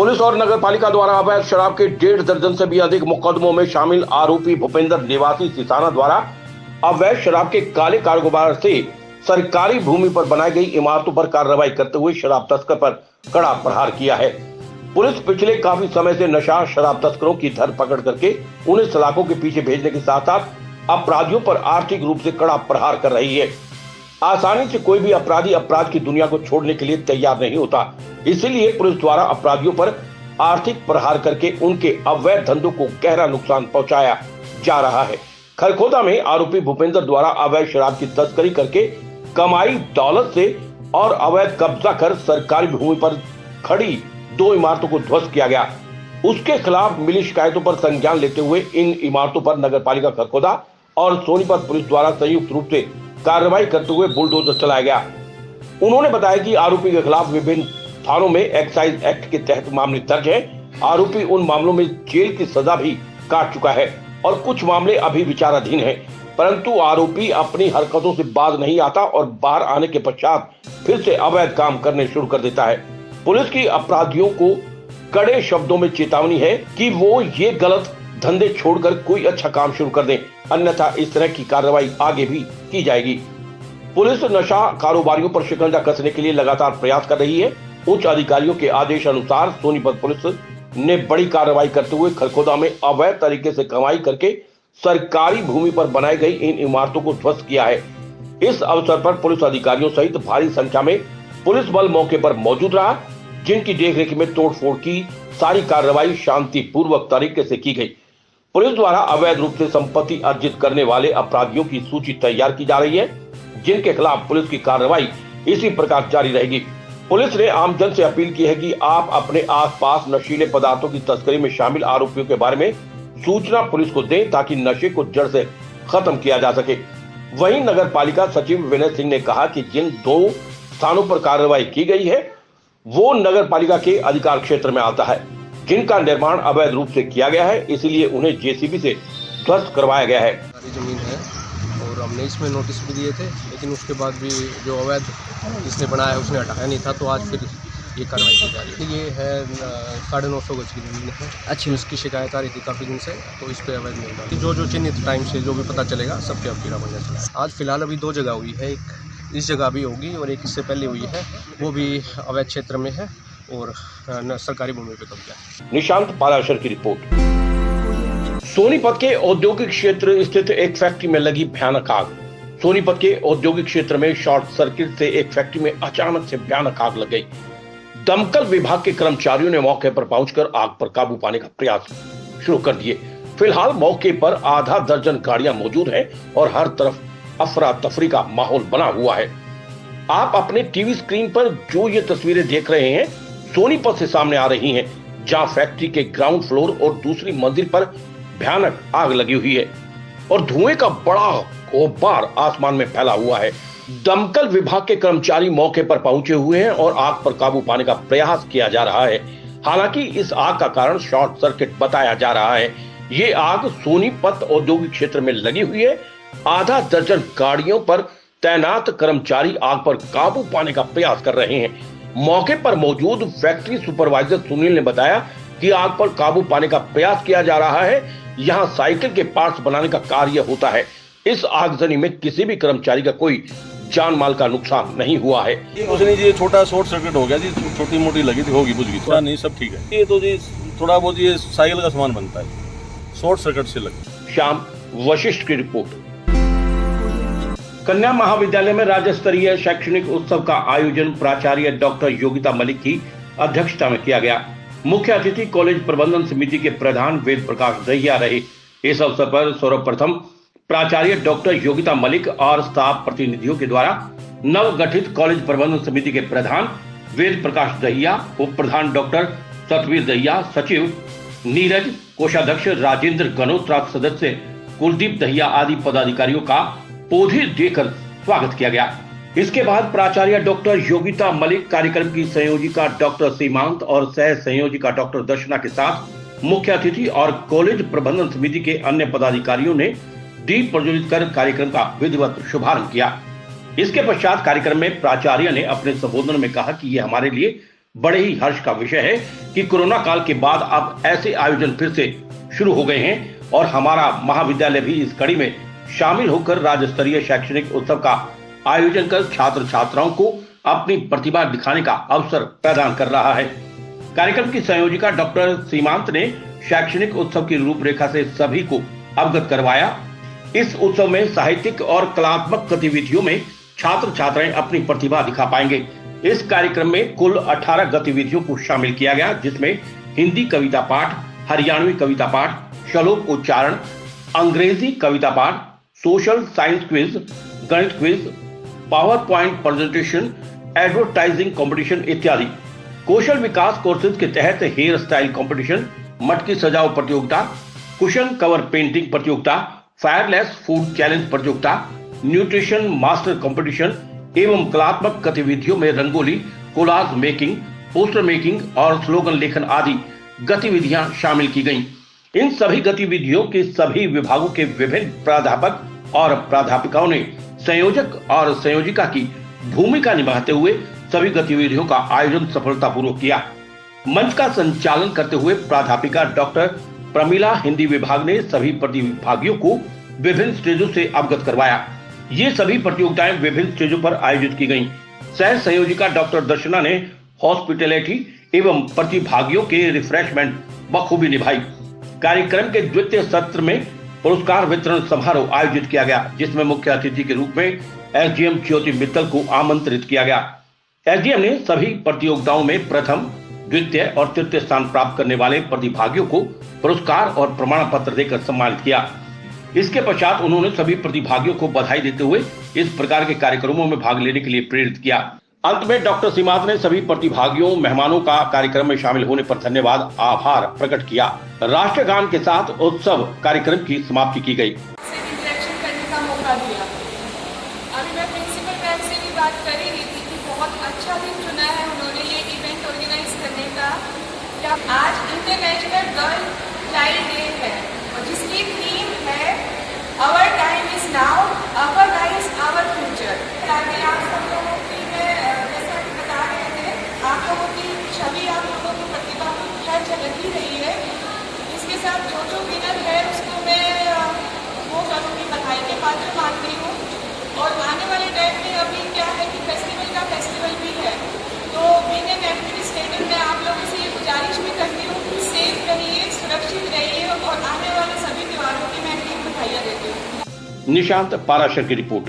Police और नगर पालिका द्वारा अवैध शराब के 1.5 दर्जन से भी अधिक मुकदमों में शामिल आरोपी भूपेंद्र निवासी सिसाना द्वारा अवैध शराब के काले कारोबार से सरकारी भूमि पर बनाई गई इमारतों पर कार्रवाई करते हुए शराब तस्कर पर कड़ा प्रहार किया है। पुलिस पिछले काफी समय से नशा शराब तस्करों की धरपकड़ करके उन्हें सलाखों के पीछे भेजने के साथ साथ अपराधियों पर आर्थिक रूप से कड़ा प्रहार कर रही है। आसानी से कोई भी अपराधी अपराध की दुनिया को छोड़ने के लिए तैयार नहीं होता, इसीलिए पुलिस द्वारा अपराधियों पर आर्थिक प्रहार करके उनके अवैध धंधों को गहरा नुकसान पहुंचाया जा रहा है। खरखोदा में आरोपी भूपेंद्र द्वारा अवैध शराब की तस्करी करके कमाई दौलत से और अवैध कब्जा कर सरकारी भूमि पर खड़ी 2 इमारतों को ध्वस्त किया गया। उसके खिलाफ मिली शिकायतों पर संज्ञान लेते हुए इन इमारतों पर नगर पालिका खरखोदा और सोनीपत पुलिस द्वारा संयुक्त रूप से कार्रवाई करते हुए बुलडोजर चलाया गया। उन्होंने बताया कि आरोपी के खिलाफ विभिन्न थानों में एक्साइज एक्ट के तहत मामले दर्ज है। आरोपी उन मामलों में जेल की सजा भी काट चुका है और कुछ मामले अभी विचाराधीन हैं, परंतु आरोपी अपनी हरकतों से बाज नहीं आता और बाहर आने के पश्चात फिर से अवैध काम करने शुरू कर देता है। पुलिस की अपराधियों को कड़े शब्दों में चेतावनी है कि वो ये गलत धंधे छोड़कर कोई अच्छा काम शुरू कर दें, अन्यथा इस तरह की कार्रवाई आगे भी की जाएगी। पुलिस नशा कारोबारियों पर शिकंजा कसने के लिए लगातार प्रयास कर रही है। उच्च अधिकारियों के आदेश अनुसार सोनीपत पुलिस ने बड़ी कार्रवाई करते हुए खरखोदा में अवैध तरीके से कमाई करके सरकारी भूमि पर बनाई गई इन इमारतों को ध्वस्त किया है। इस अवसर पर पुलिस अधिकारियों सहित भारी संख्या में पुलिस बल मौके पर मौजूद रहा, जिनकी देखरेख में तोड़फोड़ की सारी कार्रवाई शांतिपूर्वक तरीके से की गई। पुलिस द्वारा अवैध रूप से संपत्ति अर्जित करने वाले अपराधियों की सूची तैयार की जा रही है, जिनके खिलाफ पुलिस की कार्रवाई इसी प्रकार जारी रहेगी। पुलिस ने आमजन से अपील की है कि आप अपने आसपास नशीले पदार्थों की तस्करी में शामिल आरोपियों के बारे में सूचना पुलिस को दें, ताकि नशे को जड़ से खत्म किया जा सके। वहीं नगर पालिका सचिव विनय सिंह ने कहा कि जिन 2 स्थानों पर कार्रवाई की गई है वो नगर पालिका के अधिकार क्षेत्र में आता है, जिनका निर्माण अवैध रूप से किया गया है, इसीलिए उन्हें जेसीबी से ध्वस्त करवाया गया है। जमीन है और हमने इसमें नोटिस भी दिए थे, लेकिन उसके बाद भी जो अवैध जिसने बनाया है उसने हटाया नहीं था, तो आज फिर ये कार्रवाई की जा रही है। ये है 950 गज की जमीन है। अच्छी उसकी शिकायत आ रही थी काफ़ी दिन से, तो इस पे अवैध निर्माण जो चिन्हित टाइम से जो भी पता चलेगा सबके अब गिरा बन जाएगा। आज फिलहाल अभी 2 जगह हुई है, एक इस जगह भी होगी और एक इससे पहले हुई है, वो भी अवैध क्षेत्र में है और सरकारी भूमि पे कब्जा है। निशांत पाराशर की रिपोर्ट। सोनीपत के औद्योगिक क्षेत्र स्थित एक फैक्ट्री में लगी भयानक आग। सोनीपत के औद्योगिक क्षेत्र में शॉर्ट सर्किट से एक फैक्ट्री में अचानक से भयानक आग लग गई। दमकल विभाग के कर्मचारियों ने मौके पर पहुंचकर आग पर काबू पाने का प्रयास शुरू कर दिए। फिलहाल मौके पर आधा दर्जन गाड़ियां मौजूद हैं और हर तरफ अफरा तफरी का माहौल बना हुआ है। आप अपने टीवी स्क्रीन पर जो ये तस्वीरें देख रहे हैं सोनीपत से सामने आ रही हैं, जहां फैक्ट्री के ग्राउंड फ्लोर और दूसरी मंजिल पर भयानक आग लगी हुई है और धुएं का बड़ा गुब्बार आसमान में फैला हुआ है। दमकल विभाग के कर्मचारी मौके पर पहुंचे हुए हैं और आग पर काबू पाने का प्रयास किया जा रहा है। हालांकि इस आग का कारण शॉर्ट सर्किट बताया जा रहा है। ये आग सोनीपत औद्योगिक क्षेत्र में लगी हुई है। आधा दर्जन गाड़ियों पर तैनात कर्मचारी आग पर काबू पाने का प्रयास कर रहे हैं। मौके पर मौजूद फैक्ट्री सुपरवाइजर सुनील ने बताया कि आग पर काबू पाने का प्रयास किया जा रहा है। यहाँ साइकिल के पार्ट्स बनाने का कार्य होता है। इस आगजनी में किसी भी कर्मचारी का कोई जान माल का नुकसान नहीं हुआ है। कुछ नहीं जी, छोटा शॉर्ट सर्किट हो गया जी, छोटी मोटी लगी थी, होगी बुझ गई, थोड़ा नहीं, सब ठीक है। ये तो जी थोड़ा बहुत ये साइकिल का सामान बनता है, शॉर्ट सर्किट से लगी। श्याम वशिष्ठ की रिपोर्ट। कन्या महाविद्यालय में राज्य स्तरीय शैक्षणिक उत्सव का आयोजन प्राचार्य डॉक्टर योगिता मलिक की अध्यक्षता में किया गया। मुख्य अतिथि कॉलेज प्रबंधन समिति के प्रधान वेद प्रकाश दहिया रहे। इस अवसर पर सर्वप्रथम प्राचार्य डॉक्टर योगिता मलिक और स्टाफ प्रतिनिधियों के द्वारा नवगठित कॉलेज प्रबंधन समिति के प्रधान वेद प्रकाश दहिया, उप प्रधान डॉक्टर सतवीर दहिया, सचिव नीरज, कोषाध्यक्ष राजेंद्र गनोत्रा, सदस्य कुलदीप दहिया आदि पदाधिकारियों का पौधे देकर स्वागत किया गया। इसके बाद प्राचार्य डॉक्टर योगिता मलिक, कार्यक्रम की संयोजिका डॉक्टर सीमांत और सह संयोजिका डॉक्टर दर्शना के साथ मुख्य अतिथि और कॉलेज प्रबंधन समिति के अन्य पदाधिकारियों ने दीप प्रज्वलित कर कार्यक्रम का विधिवत शुभारंभ किया। इसके पश्चात कार्यक्रम में प्राचार्य ने अपने संबोधन में कहा कि ये हमारे लिए बड़े ही हर्ष का विषय है कि कोरोना काल के बाद अब ऐसे आयोजन फिर से शुरू हो गए हैं और हमारा महाविद्यालय भी इस कड़ी में शामिल होकर राज्य स्तरीय शैक्षणिक उत्सव का आयोजन कर छात्र छात्राओं को अपनी प्रतिभा दिखाने का अवसर प्रदान कर रहा है। कार्यक्रम की संयोजिका डॉक्टर सीमांत ने शैक्षणिक उत्सव की रूपरेखा से सभी को अवगत करवाया। इस उत्सव में साहित्यिक और कलात्मक गतिविधियों में छात्र छात्राएं अपनी प्रतिभा दिखा पाएंगे। इस कार्यक्रम में कुल 18 गतिविधियों को शामिल किया गया, जिसमें हिंदी कविता पाठ, हरियाणवी कविता पाठ, श्लोक उच्चारण, अंग्रेजी कविता पाठ, सोशल साइंस क्विज, गणित quiz, power point presentation, advertising competition इत्यादि। कौशल विकास कोर्सेज के तहत हेयर स्टाइल कंपटीशन, मटकी सजाओ प्रतियोगिता, कुशन कवर पेंटिंग प्रतियोगिता, फायरलेस फूड चैलेंज प्रतियोगिता, न्यूट्रिशन मास्टर कंपटीशन एवं कलात्मक गतिविधियों में rangoli, collage making, poster making और स्लोगन लेखन आदि गतिविधियां शामिल की गईं। इन सभी गतिविधियों के सभी विभागों के विभिन्न प्राध्यापक और प्राध्यापिकाओं ने संयोजक और संयोजिका की भूमिका निभाते हुए सभी गतिविधियों का आयोजन सफलतापूर्वक किया। मंच का संचालन करते हुए प्राध्यापिका डॉक्टर प्रमिला हिंदी विभाग ने सभी प्रतिभागियों को विभिन्न स्टेजों से अवगत करवाया। ये सभी प्रतियोगिताएं विभिन्न स्टेजों पर आयोजित की गईं। सह संयोजिका डॉक्टर दर्शना ने हॉस्पिटैलिटी एवं प्रतिभागियों के रिफ्रेशमेंट बखूबी निभाई। कार्यक्रम के द्वितीय सत्र में पुरस्कार वितरण समारोह आयोजित किया गया, जिसमें मुख्य अतिथि के रूप में एसडीएम ज्योति मित्तल को आमंत्रित किया गया। एसडीएम ने सभी प्रतियोगिताओं में प्रथम, द्वितीय और तृतीय स्थान प्राप्त करने वाले प्रतिभागियों को पुरस्कार और प्रमाण पत्र देकर सम्मानित किया। इसके पश्चात उन्होंने सभी प्रतिभागियों को बधाई देते हुए इस प्रकार के कार्यक्रमों में भाग लेने के लिए प्रेरित किया। अंत में डॉक्टर सीमांत ने सभी प्रतिभागियों मेहमानों का कार्यक्रम में शामिल होने पर धन्यवाद आभार प्रकट किया। राष्ट्रगान के साथ उत्सव कार्यक्रम की समाप्ति की गई। इंटरेक्शन करने का मौका दिया। अभी मैं प्रिंसिपल मैम से भी बात कर ही रही थी कि बहुत अच्छा दिन चुना है उन्होंने ये इवेंट ऑर्गेनाइज करने का। आज इंटरनेशनल गर्ल चाइल्ड डे है और जिसकी थीम है our time is now, our life our future. ताकि आप सब लोगों की जैसा कि बता रहे थे, आप लोगों की छवि, आप लोगों की प्रतिभा खैर झलक ही रही है। इसके साथ जो विनर है उसको मैं वो करूँगी, बधाई के पात्र मानती हूँ। और आने वाले टाइम में अभी क्या है कि फेस्टिवल का फेस्टिवल भी है, तो बीइंग एन एमपी स्टेडियम में आप लोगों से ये गुजारिश भी करती हूँ कि सेफ रहिए, सुरक्षित रहिए और आने वाले सभी त्योहारों की मैं बधाइयाँ देती हूँ। निशांत पाराशर की रिपोर्ट।